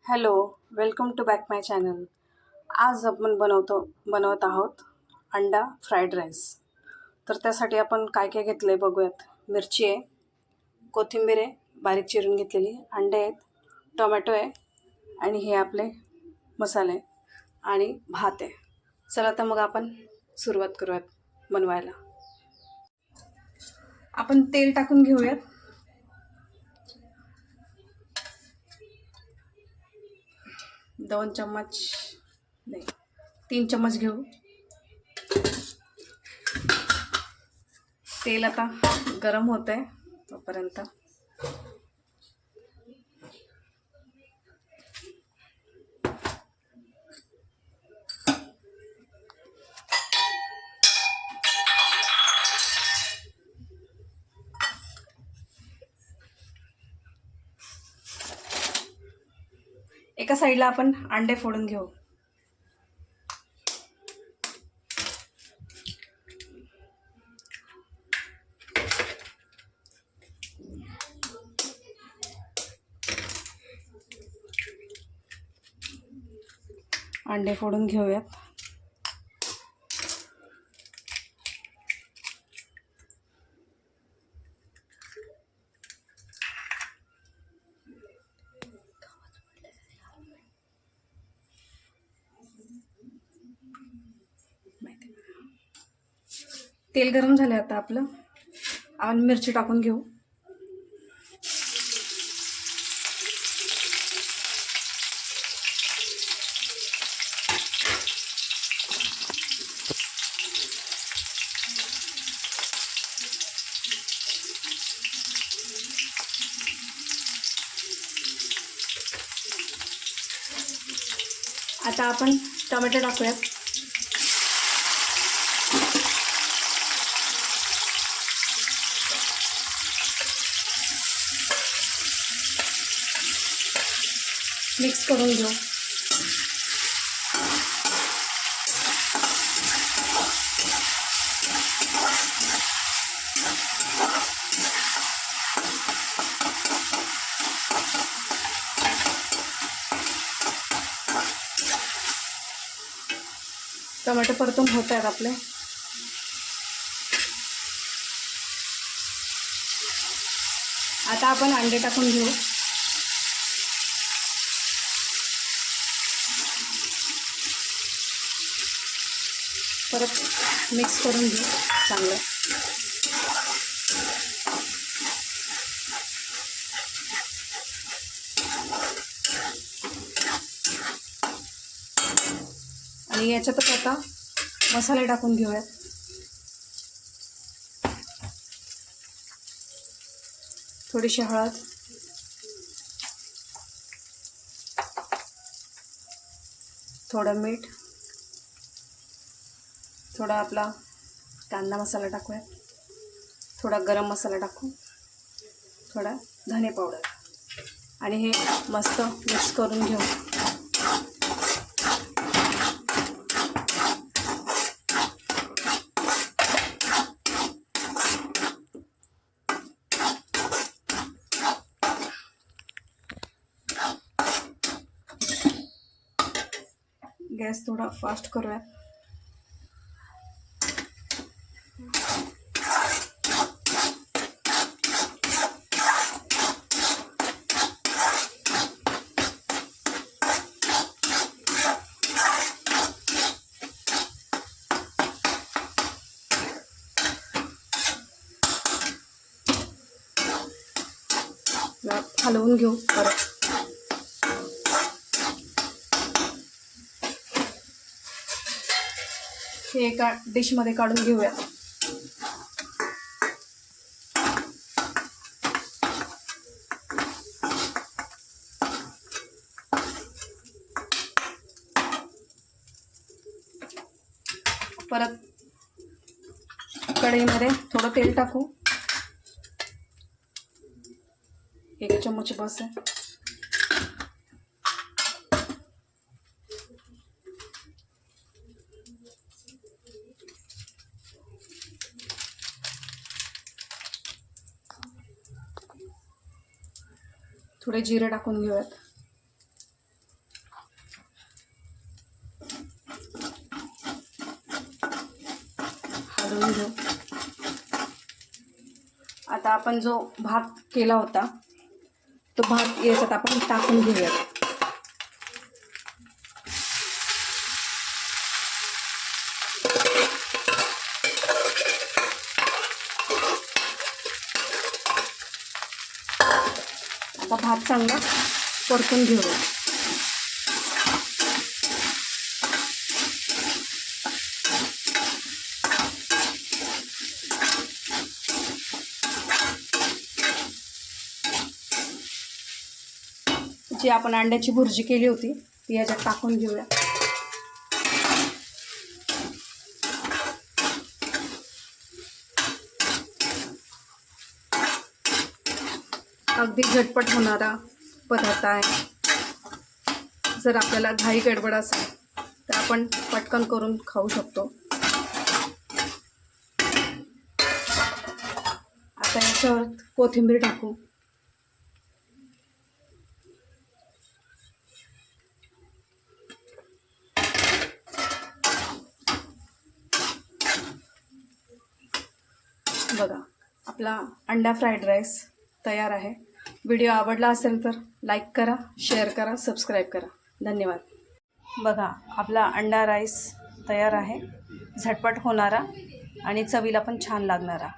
Hello, welcome to back my channel. आज आपण बनवत आहोत अंडा फ्राईड राईस. तर त्यासाठी आपण काय काय घेतलं आहे बघूयात. मिरची आहे, कोथिंबीर आहे बारीक चिरून घेतलेली, अंडे आहेत, टोमॅटो आहे आणि हे आपले मसाले आणि भात आहे. चला तर मग आपण सुरुवात करूयात बनवायला. आपण तेल टाकून घेऊयात. 2 चम्मच नाही, 3 चम्मच घेऊ. तेल आता गरम होत आहे तोपर्यंत एका साईडला आपण अंडे फोडून घेऊ. अंडे फोडून घेऊयात. तेल गरम झालं. आता आपण मिरची टाकून घेऊ. आता आपण टोमॅटो टाकूयात. मिक्स करून घेऊ. टोमॅटो परतून होत आहेत आपले. आता आपण अंडे टाकून घेऊ. परत मिक्स करून घेऊ चांगलं. आणि याच्यातच आता मसाले टाकून घेऊयात. थोडीशी हळद, थोडं मीठ, थोडा आपला कांदा मसाला टाकूयात, थोडा गरम मसाला टाकू, थोडा धने पावडर आणि हे मस्त मिक्स करून घेऊ. गॅस थोडा फास्ट करूयात. हलवून घेऊ. परत हे एका डिशमध्ये काढून घेऊया. परत कढईमध्ये थोडं तेल टाकू. 1 चम्मच बस आहे. थोडे जिरे टाकून घेऊयात. काढून घेऊ. आता आपण जो भात केला होता तो भात याच्यात आपण टाकून घेऊया. आता भात चांगला परतून घेऊया. जी आपण अंड्याची भुर्जी केली होती ती याच्यात टाकून घेऊया. अगदी झटपट होणारा पदार्थ आहे. जर आपल्याला घाई गडबड असेल तर आपण पटकन करून खाऊ शकतो. आता याच्यावर कोथिंबीर टाकू. बघा, आपला अंडा फ्राईड राईस तयार आहे. व्हिडिओ आवडला असेल तर लाईक करा, शेअर करा, सबस्क्राईब करा. धन्यवाद. बघा, आपला अंडा राईस तयार आहे. झटपट होणारा आणि चवीला पण छान लागणारा.